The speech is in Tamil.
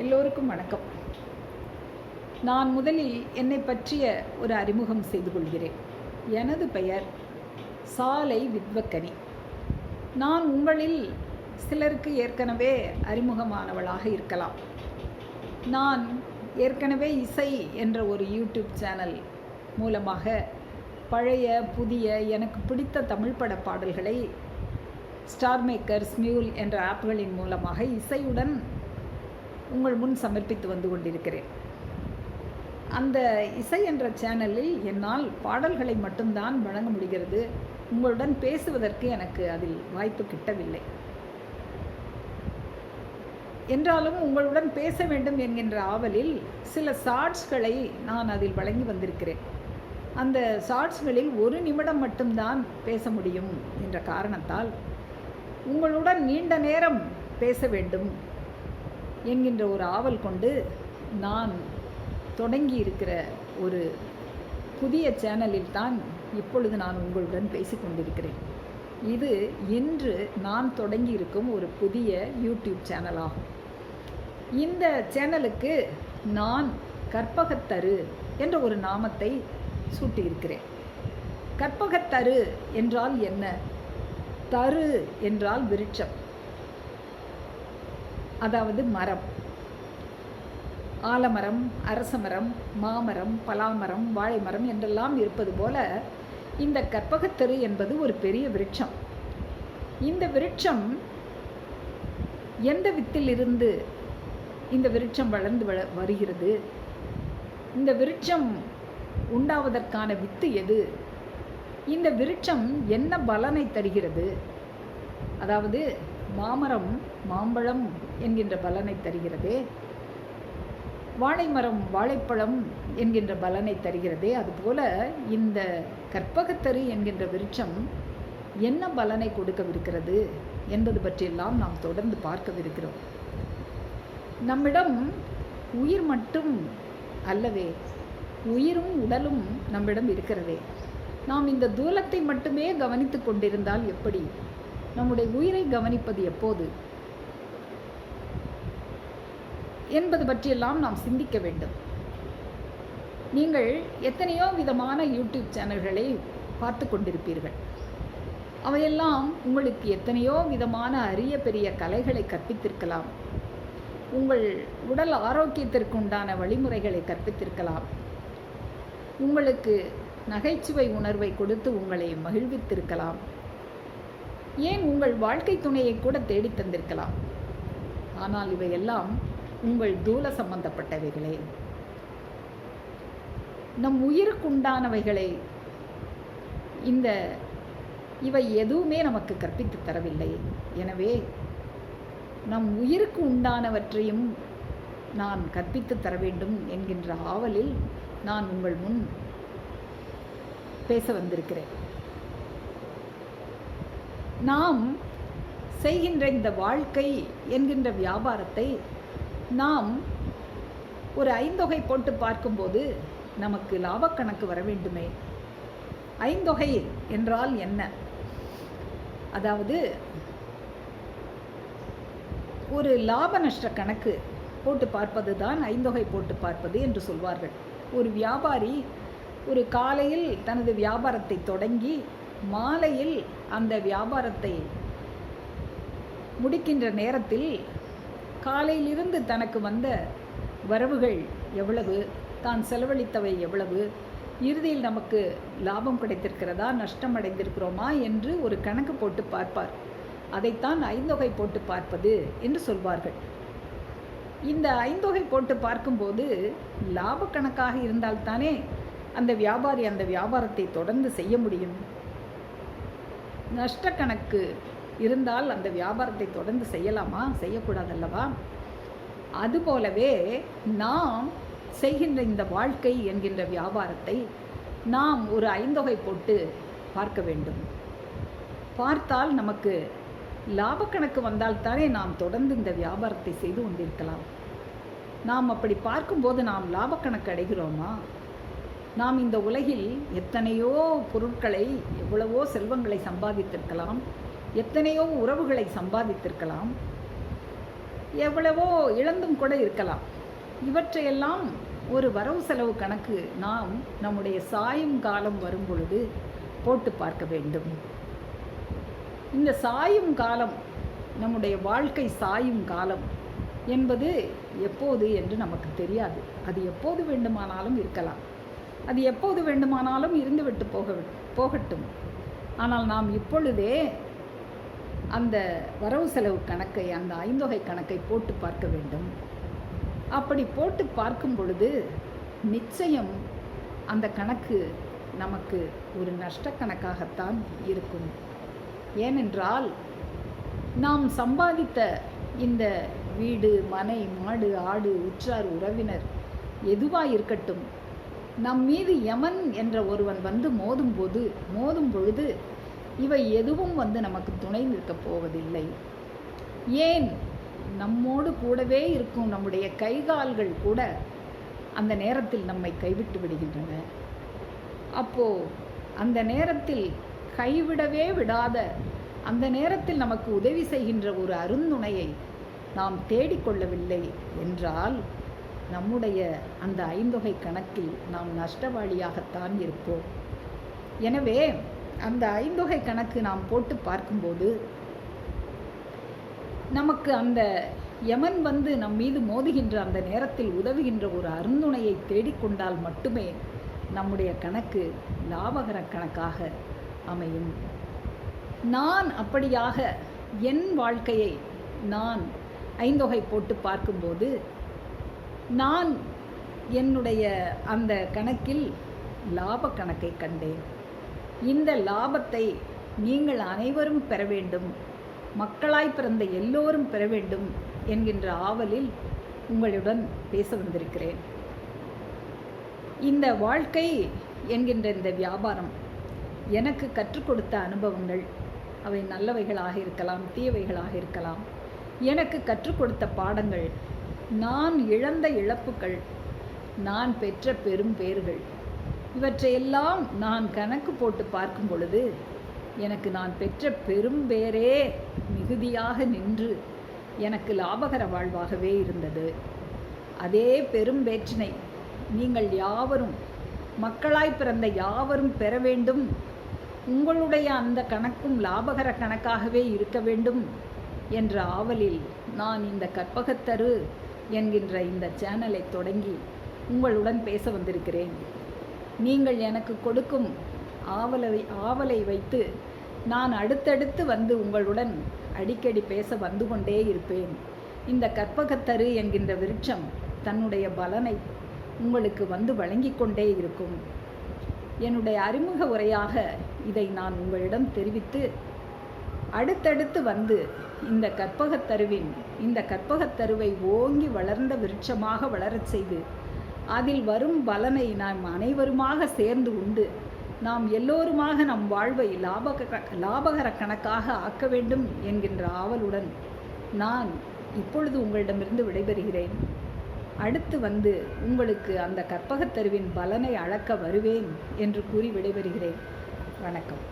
எல்லோருக்கும் வணக்கம். நான் முதலில் என்னை பற்றிய ஒரு அறிமுகம் செய்து கொள்கிறேன். எனது பெயர் சாலை வித்வக்கனி. நான் உங்களில் சிலருக்கு ஏற்கனவே அறிமுகமானவளாக இருக்கலாம். நான் ஏற்கனவே இசை என்ற ஒரு யூடியூப் சேனல் மூலமாக பழைய புதிய எனக்கு பிடித்த தமிழ் பட பாடல்களை ஸ்டார் மேக்கர்ஸ், மியூல் என்ற ஆப்களின் மூலமாக இசையுடன் உங்கள் முன் சமர்ப்பித்து வந்து கொண்டிருக்கிறேன். அந்த இசை என்ற சேனலில் என்னால் பாடல்களை மட்டும்தான் வழங்க முடிகிறது. உங்களுடன் பேசுவதற்கு எனக்கு அதில் வாய்ப்பு கிட்டவில்லை. என்றாலும் உங்களுடன் பேச வேண்டும் என்கின்ற ஆவலில் சில ஷார்ட்ஸ்களை நான் அதில் வழங்கி வந்திருக்கிறேன். அந்த ஷார்ட்ஸ்களில் 1 நிமிடம் மட்டும்தான் பேச முடியும் என்ற காரணத்தால் உங்களுடன் நீண்ட நேரம் பேச வேண்டும் என்கின்ற ஒரு ஆவல் கொண்டு நான் தொடங்கி இருக்கிற ஒரு புதிய சேனலில் தான் இப்பொழுது நான் உங்களுடன் பேசிக்கொண்டிருக்கிறேன். இது இன்று நான் தொடங்கி இருக்கும் ஒரு புதிய யூடியூப் சேனலாகும். இந்த சேனலுக்கு நான் கற்பகத்தரு என்ற ஒரு நாமத்தை சூட்டியிருக்கிறேன். கற்பகத்தரு என்றால் என்ன? தரு என்றால் விருட்சம், அதாவது மரம். ஆலமரம், அரசமரம், மாமரம், பலாமரம், வாழைமரம் என்றெல்லாம் இருப்பது போல இந்த கற்பகத்தரு என்பது ஒரு பெரிய விருட்சம். இந்த விருட்சம் எந்த வித்திலிருந்து இந்த விருட்சம் வளர்ந்து வருகிறது? இந்த விருட்சம் உண்டாவதற்கான வித்து எது? இந்த விருட்சம் என்ன பலனை தருகிறது? அதாவது மாமரம் மாம்பழம் என்கின்ற பலனை தருகிறதே, வாழைமரம் வாழைப்பழம் என்கின்ற பலனை தருகிறதே, அதுபோல இந்த கற்பகத்தரு என்கின்ற விருட்சம் என்ன பலனை கொடுக்கவிருக்கிறது என்பது பற்றியெல்லாம் நாம் தொடர்ந்து பார்க்கவிருக்கிறோம். நம்மிடம் உயிர் மட்டும் அல்லவே, உயிரும் உடலும் நம்மிடம் இருக்கிறதே. நாம் இந்த தூலத்தை மட்டுமே கவனித்து கொண்டிருந்தால் எப்படி? நம்முடைய உயிரை கவனிப்பது எப்போது என்பது பற்றியெல்லாம் நாம் சிந்திக்க வேண்டும். நீங்கள் எத்தனையோ விதமான யூடியூப் சேனல்களை பார்த்து கொண்டிருப்பீர்கள். அவையெல்லாம் உங்களுக்கு எத்தனையோ விதமான அரிய பெரிய கலைகளை கற்பித்திருக்கலாம். உங்கள் உடல் ஆரோக்கியத்திற்கு உண்டான வழிமுறைகளை கற்பித்திருக்கலாம். உங்களுக்கு நகைச்சுவை உணர்வை கொடுத்து உங்களை மகிழ்வித்திருக்கலாம். ஏன் உங்கள் வாழ்க்கை துணையை கூட தேடி தந்திருக்கலாம். ஆனால் இவையெல்லாம் உங்கள் தூல சம்பந்தப்பட்டவைகளே. நம் உயிருக்கு உண்டானவைகளை இவை எதுவுமே நமக்கு கற்பித்து தரவில்லை. எனவே நம் உயிருக்கு உண்டானவற்றையும் நான் கற்பித்து தர வேண்டும் என்கின்ற ஆவலில் நான் உங்கள் முன் பேச வந்திருக்கிறேன். நாம் செய்கின்ற இந்த வாழ்க்கை என்கின்ற வியாபாரத்தை நாம் ஒரு ஐந்தொகை போட்டு பார்க்கும்போது நமக்கு லாபக்கணக்கு வர வேண்டுமே. ஐந்தொகை என்றால் என்ன? அதாவது ஒரு லாப நஷ்ட கணக்கு போட்டு பார்ப்பது தான் ஐந்தொகை போட்டு பார்ப்பது என்று சொல்வார்கள். ஒரு வியாபாரி ஒரு காலையில் தனது வியாபாரத்தை தொடங்கி மாலையில் அந்த வியாபாரத்தை முடிக்கின்ற நேரத்தில் காலையிலிருந்து தனக்கு வந்த வரவுகள் எவ்வளவு, தான் செலவழித்தவை எவ்வளவு, இறுதியில் நமக்கு லாபம் கிடைத்திருக்கிறதா நஷ்டம் அடைந்திருக்கிறோமா என்று ஒரு கணக்கு போட்டு பார்ப்பார். அதைத்தான் ஐந்தொகை போட்டு பார்ப்பது என்று சொல்வார்கள். இந்த ஐந்தொகை போட்டு பார்க்கும்போது லாப கணக்காக இருந்தால்தானே அந்த வியாபாரி அந்த வியாபாரத்தை தொடர்ந்து செய்ய முடியும். நஷ்ட கணக்கு இருந்தால் அந்த வியாபாரத்தை தொடர்ந்து செய்யலாமா? செய்யக்கூடாதல்லவா? அதுபோலவே நாம் செய்கின்ற இந்த வாழ்க்கை என்கின்ற வியாபாரத்தை நாம் ஒரு ஐந்தொகை போட்டு பார்க்க வேண்டும். பார்த்தால் நமக்கு லாபக்கணக்கு வந்தால்தானே நாம் தொடர்ந்து இந்த வியாபாரத்தை செய்து கொண்டிருக்கலாம். நாம் அப்படி பார்க்கும்போது நாம் லாபக்கணக்கு அடைகிறோமா? நாம் இந்த உலகில் எத்தனையோ பொருட்களை, எவ்வளவோ செல்வங்களை சம்பாதித்திருக்கலாம், எத்தனையோ உறவுகளை சம்பாதித்திருக்கலாம். எவ்வளவோ இழந்தும் கூட இருக்கலாம். இவற்றையெல்லாம் ஒரு வரவு செலவு கணக்கு நாம் நம்முடைய சாயும் காலம் வரும் பொழுது போட்டு பார்க்க வேண்டும். இந்த சாயும் காலம், நம்முடைய வாழ்க்கை சாயும் காலம் என்பது எப்போது என்று நமக்கு தெரியாது. அது எப்போது வேண்டுமானாலும் இருக்கலாம், அது எப்போது வேண்டுமானாலும் இருந்துவிட்டு போகட்டும். ஆனால் நாம் இப்பொழுதே அந்த வரவு செலவு கணக்கை, அந்த ஐந்தொகை கணக்கை போட்டு பார்க்க வேண்டும். அப்படி போட்டு பார்க்கும் பொழுது நிச்சயம் அந்த கணக்கு நமக்கு ஒரு நஷ்ட கணக்காகத்தான் இருக்கும். ஏனென்றால் நாம் சம்பாதித்த இந்த வீடு, மனை, மாடு, ஆடு, உற்றார், உறவினர் எதுவாக இருக்கட்டும், நம் மீது யமன் என்ற ஒருவன் வந்து மோதும் பொழுது இவை எதுவும் வந்து நமக்கு துணை நிற்கப் போவதில்லை. ஏன், நம்மோடு கூடவே இருக்கும் நம்முடைய கைகால்கள் கூட அந்த நேரத்தில் நம்மை கைவிட்டு விடுகின்றன. அப்போது அந்த நேரத்தில் கைவிடவே விடாத, அந்த நேரத்தில் நமக்கு உதவி செய்கின்ற ஒரு அருந்துணையை நாம் தேடிக்கொள்ளவில்லை என்றால் நம்முடைய அந்த ஐந்தொகை கணக்கில் நாம் நஷ்டவாளியாகத்தான் இருப்போம். எனவே அந்த ஐந்தொகை கணக்கு நாம் போட்டு பார்க்கும்போது நமக்கு அந்த யமன் வந்து நம் மீது மோதுகின்ற அந்த நேரத்தில் உதவுகின்ற ஒரு அருந்துணையை தேடிக்கொண்டால் மட்டுமே நம்முடைய கணக்கு லாபகர கணக்காக அமையும். நான் அப்படியாக என் வாழ்க்கையை நான் ஐந்தொகை போட்டு பார்க்கும்போது நான் என்னுடைய அந்த கணக்கில் லாப கணக்கை கண்டேன். இந்த லாபத்தை நீங்கள் அனைவரும் பெற வேண்டும், மக்களாய் பிறந்த எல்லோரும் பெற வேண்டும் என்கின்ற ஆவலில் உங்களுடன் பேச வந்திருக்கிறேன். இந்த வாழ்க்கை என்கின்ற இந்த வியாபாரம் எனக்கு கற்றுக் கொடுத்த அனுபவங்கள், அவை நல்லவைகளாக இருக்கலாம், தீயவைகளாக இருக்கலாம். எனக்கு கற்றுக் கொடுத்த பாடங்கள், நான் இழந்த இழப்புகள், நான் பெற்ற பெரும் பேறுகள், இவற்றையெல்லாம் நான் கணக்கு போட்டு பார்க்கும் பொழுது எனக்கு நான் பெற்ற பெரும் பேரே மிகுதியாக நின்று எனக்கு லாபகர வாழ்வாகவே இருந்தது. அதே பெரும் பேற்றினை நீங்கள் யாவரும், மக்களாய் பிறந்த யாவரும் பெற வேண்டும், உங்களுடைய அந்த கணக்கும் லாபகர கணக்காகவே இருக்க வேண்டும் என்ற ஆவலில் நான் இந்த கற்பகத்தரு என்கின்ற இந்த சேனலை தொடங்கி உங்களுடன் பேச வந்திருக்கிறேன். நீங்கள் எனக்கு கொடுக்கும் ஆவலை வைத்து நான் அடுத்தடுத்து வந்து உங்களுடன் அடிக்கடி பேச வந்து கொண்டே இருப்பேன். இந்த கற்பகத்தரு என்கின்ற விருட்சம் தன்னுடைய பலனை உங்களுக்கு வந்து வழங்கி கொண்டே இருக்கும். என்னுடைய அறிமுக உரையாக இதை நான் உங்களிடம் தெரிவித்து அடுத்தடுத்து வந்து இந்த கற்பகத்தருவை ஓங்கி வளர்ந்த விருட்சமாக வளரச் செய்து அதில் வரும் பலனை நாம் அனைவருமாக சேர்ந்து உண்டு நாம் எல்லோருமாக நம் வாழ்வை லாபகர கணக்காக ஆக்க வேண்டும் என்கின்ற ஆவலுடன் நான் இப்பொழுது உங்களிடமிருந்து விடைபெறுகிறேன். அடுத்து வந்து உங்களுக்கு அந்த கற்பகத்தருவின் பலனை அளக்க வருவேன் என்று கூறி விடைபெறுகிறேன். வணக்கம்.